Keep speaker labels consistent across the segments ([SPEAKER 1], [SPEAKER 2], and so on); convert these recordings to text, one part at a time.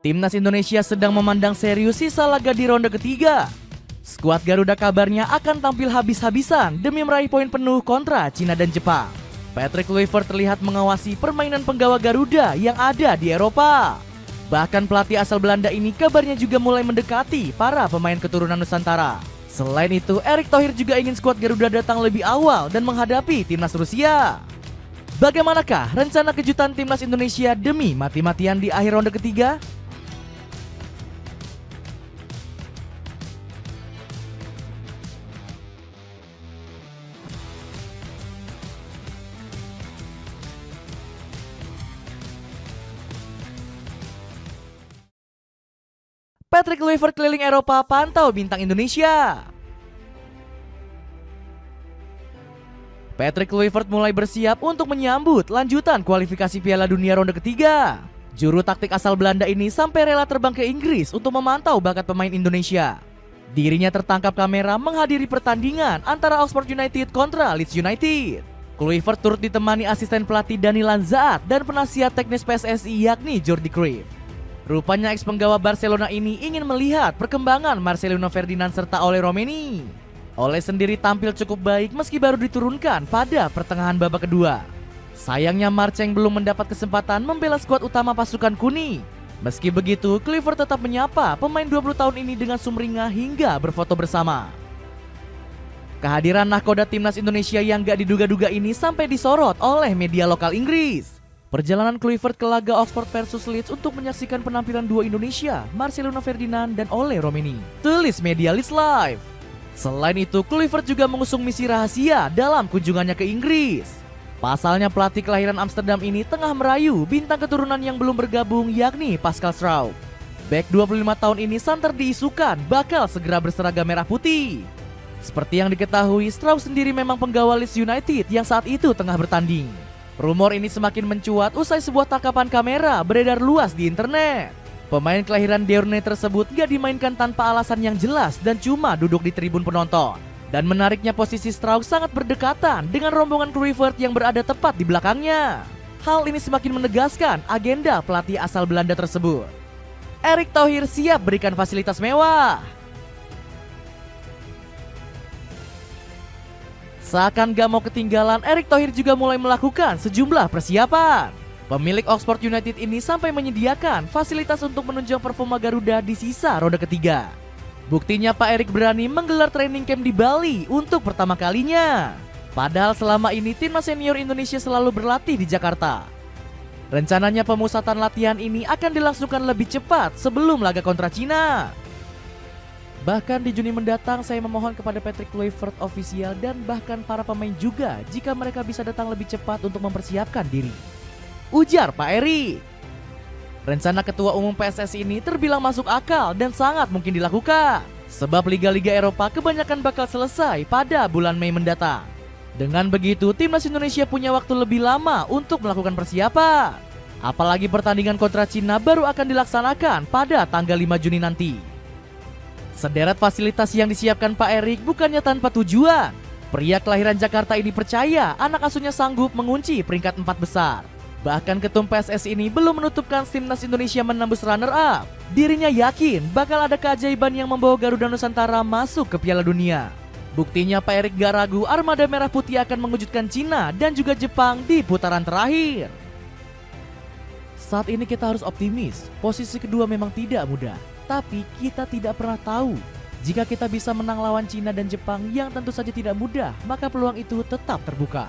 [SPEAKER 1] Timnas Indonesia sedang memandang serius sisa laga di ronde ketiga. Skuad Garuda kabarnya akan tampil habis-habisan demi meraih poin penuh kontra Cina dan Jepang. Patrick Kluivert terlihat mengawasi permainan penggawa Garuda yang ada di Eropa. Bahkan pelatih asal Belanda ini kabarnya juga mulai mendekati para pemain keturunan Nusantara. Selain itu, Erick Thohir juga ingin skuad Garuda datang lebih awal dan menghadapi timnas Rusia. Bagaimanakah rencana kejutan timnas Indonesia demi mati-matian di akhir ronde ketiga? Patrick Kluivert keliling Eropa pantau bintang Indonesia. Patrick Kluivert mulai bersiap untuk menyambut lanjutan kualifikasi Piala Dunia ronde ketiga. Juru taktik asal Belanda ini sampai rela terbang ke Inggris untuk memantau bakat pemain Indonesia. Dirinya tertangkap kamera menghadiri pertandingan antara Oxford United kontra Leeds United. Kluivert turut ditemani asisten pelatih Daniel Zaat dan penasihat teknis PSSI yakni Jordi Cruyff. Rupanya ex penggawa Barcelona ini ingin melihat perkembangan Marcelino Ferdinand serta Ole Romeni. Ole sendiri tampil cukup baik meski baru diturunkan pada pertengahan babak kedua. Sayangnya Marceng belum mendapat kesempatan membela skuad utama pasukan kuning. Meski begitu, Kluivert tetap menyapa pemain 20 tahun ini dengan sumringah hingga berfoto bersama. Kehadiran nahkoda timnas Indonesia yang gak diduga-duga ini sampai disorot oleh media lokal Inggris. Perjalanan Kluivert ke laga Oxford versus Leeds untuk menyaksikan penampilan dua Indonesia, Marcelino Ferdinand dan Ole Romeni, tulis media Leeds Live. Selain itu, Kluivert juga mengusung misi rahasia dalam kunjungannya ke Inggris. Pasalnya pelatih kelahiran Amsterdam ini tengah merayu bintang keturunan yang belum bergabung yakni Pascal Struijk. Bek 25 tahun ini santer diisukan bakal segera berseragam merah putih. Seperti yang diketahui, Struijk sendiri memang penggawa Leeds United yang saat itu tengah bertanding. Rumor ini semakin mencuat usai sebuah tangkapan kamera beredar luas di internet. Pemain kelahiran Deurne tersebut gak dimainkan tanpa alasan yang jelas dan cuma duduk di tribun penonton. Dan menariknya posisi Struijk sangat berdekatan dengan rombongan Kluivert yang berada tepat di belakangnya. Hal ini semakin menegaskan agenda pelatih asal Belanda tersebut. Erick Thohir siap berikan fasilitas mewah. Seakan gak mau ketinggalan, Erick Thohir juga mulai melakukan sejumlah persiapan. Pemilik Oxford United ini sampai menyediakan fasilitas untuk menunjang performa Garuda di sisa ronde ketiga. Buktinya Pak Erick berani menggelar training camp di Bali untuk pertama kalinya. Padahal selama ini timnas senior Indonesia selalu berlatih di Jakarta. Rencananya pemusatan latihan ini akan dilangsungkan lebih cepat sebelum laga kontra Cina. Bahkan di Juni mendatang saya memohon kepada Patrick Kluivert ofisial dan bahkan para pemain juga jika mereka bisa datang lebih cepat untuk mempersiapkan diri, ujar Pak Erick. Rencana Ketua Umum PSSI ini terbilang masuk akal dan sangat mungkin dilakukan. Sebab liga-liga Eropa kebanyakan bakal selesai pada bulan Mei mendatang. Dengan begitu, timnas Indonesia punya waktu lebih lama untuk melakukan persiapan. Apalagi pertandingan kontra Cina baru akan dilaksanakan pada tanggal 5 Juni nanti. Sederet fasilitas yang disiapkan Pak Erick bukannya tanpa tujuan. Pria kelahiran Jakarta ini percaya anak asuhnya sanggup mengunci peringkat 4 besar. Bahkan ketum PSSI ini belum menutupkan timnas Indonesia menembus runner-up. Dirinya yakin bakal ada keajaiban yang membawa Garuda Nusantara masuk ke Piala Dunia. Buktinya Pak Erick gak ragu armada merah putih akan mengejutkan Cina dan juga Jepang di putaran terakhir. Saat ini kita harus optimis, posisi kedua memang tidak mudah. Tapi kita tidak pernah tahu. Jika kita bisa menang lawan Cina dan Jepang yang tentu saja tidak mudah, maka peluang itu tetap terbuka.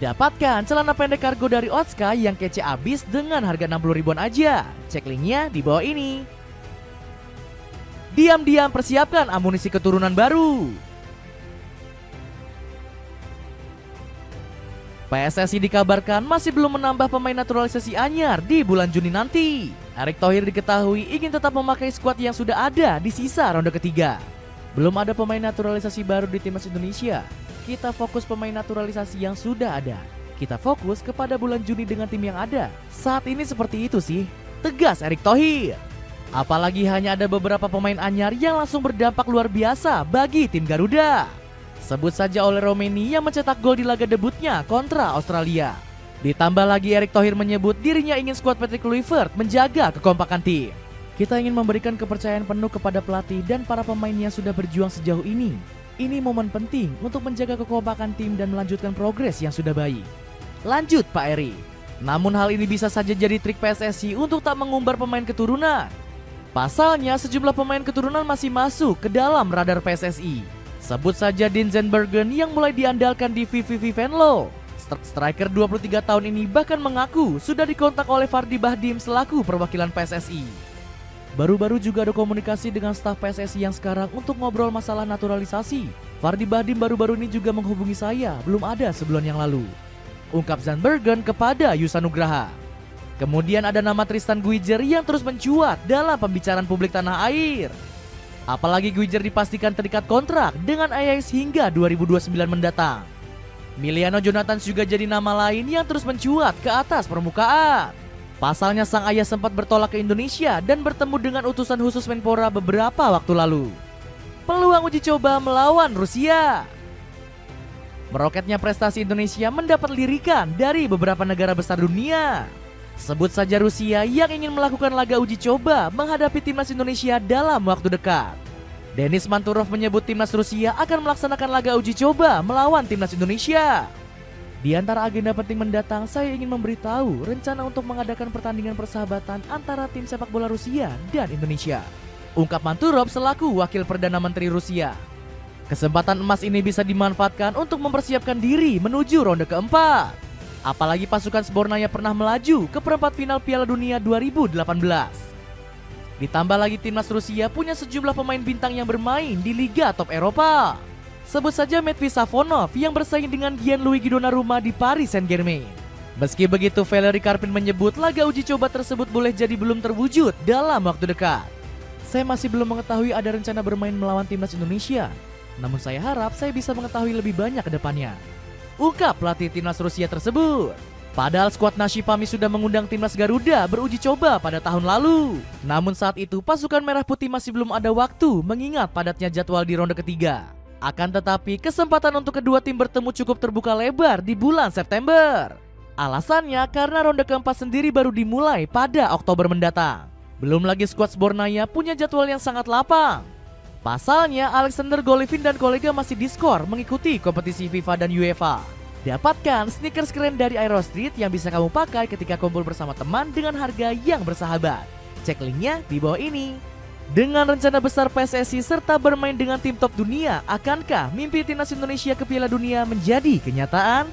[SPEAKER 1] Dapatkan celana pendek kargo dari Otska yang kece abis dengan harga 60 ribuan aja. Cek linknya di bawah ini. Diam-diam persiapkan amunisi keturunan baru. PSSI dikabarkan masih belum menambah pemain naturalisasi anyar di bulan Juni nanti. Erick Thohir diketahui ingin tetap memakai skuad yang sudah ada di sisa ronde ketiga. Belum ada pemain naturalisasi baru di timnas Indonesia. Kita fokus pemain naturalisasi yang sudah ada. Kita fokus kepada bulan Juni dengan tim yang ada. Saat ini seperti itu sih, tegas Erick Thohir. Apalagi hanya ada beberapa pemain anyar yang langsung berdampak luar biasa bagi tim Garuda. Sebut saja Ole Romeni yang mencetak gol di laga debutnya kontra Australia. Ditambah lagi Erick Thohir menyebut dirinya ingin skuad Patrick Kluivert menjaga kekompakan tim. Kita ingin memberikan kepercayaan penuh kepada pelatih dan para pemain yang sudah berjuang sejauh ini. Ini momen penting untuk menjaga kekompakan tim dan melanjutkan progres yang sudah baik. Lanjut Pak Eri. Namun hal ini bisa saja jadi trik PSSI untuk tak mengumbar pemain keturunan. Pasalnya sejumlah pemain keturunan masih masuk ke dalam radar PSSI. Sebut saja Dean Zandbergen yang mulai diandalkan di VVV Venlo. Striker 23 tahun ini bahkan mengaku sudah dikontak oleh Vardy Bahdim selaku perwakilan PSSI. Baru-baru juga ada komunikasi dengan staf PSSI yang sekarang untuk ngobrol masalah naturalisasi. Vardy Bahdim baru-baru ini juga menghubungi saya, belum ada sebulan yang lalu. Ungkap Zandbergen kepada Yusa Nugraha. Kemudian ada nama Tristan Guijer yang terus mencuat dalam pembicaraan publik tanah air. Apalagi Guijer dipastikan terikat kontrak dengan Ajax hingga 2029 mendatang. Miliano Jonathan juga jadi nama lain yang terus mencuat ke atas permukaan. Pasalnya sang ayah sempat bertolak ke Indonesia dan bertemu dengan utusan khusus Menpora beberapa waktu lalu. Peluang uji coba melawan Rusia. Meroketnya prestasi Indonesia mendapat lirikan dari beberapa negara besar dunia. Sebut saja Rusia yang ingin melakukan laga uji coba menghadapi timnas Indonesia dalam waktu dekat. Denis Manturov menyebut timnas Rusia akan melaksanakan laga uji coba melawan timnas Indonesia. Di antara agenda penting mendatang, saya ingin memberitahu rencana untuk mengadakan pertandingan persahabatan antara tim sepak bola Rusia dan Indonesia. Ungkap Manturov selaku Wakil Perdana Menteri Rusia. Kesempatan emas ini bisa dimanfaatkan untuk mempersiapkan diri menuju ronde keempat. Apalagi pasukan Sbornaya pernah melaju ke perempat final Piala Dunia 2018. Ditambah lagi timnas Rusia punya sejumlah pemain bintang yang bermain di Liga Top Eropa. Sebut saja Matvey Safonov yang bersaing dengan Gianluigi Donnarumma di Paris Saint-Germain. Meski begitu, Valery Karpin menyebut laga uji coba tersebut boleh jadi belum terwujud dalam waktu dekat. Saya masih belum mengetahui ada rencana bermain melawan timnas Indonesia. Namun saya harap saya bisa mengetahui lebih banyak ke depannya. Ungkap pelatih timnas Rusia tersebut. Padahal skuad Nashipami sudah mengundang timnas Garuda beruji coba pada tahun lalu. Namun saat itu pasukan Merah Putih masih belum ada waktu mengingat padatnya jadwal di ronde ketiga. Akan tetapi kesempatan untuk kedua tim bertemu cukup terbuka lebar di bulan September. Alasannya karena ronde keempat sendiri baru dimulai pada Oktober mendatang. Belum lagi skuad Sbornaya punya jadwal yang sangat lapang. Pasalnya Alexander Golovin dan kolega masih diskor mengikuti kompetisi FIFA dan UEFA. Dapatkan sneakers keren dari Aero Street yang bisa kamu pakai ketika kumpul bersama teman dengan harga yang bersahabat. Cek linknya di bawah ini. Dengan rencana besar PSSI serta bermain dengan tim top dunia, akankah mimpi timnas Indonesia ke Piala Dunia menjadi kenyataan?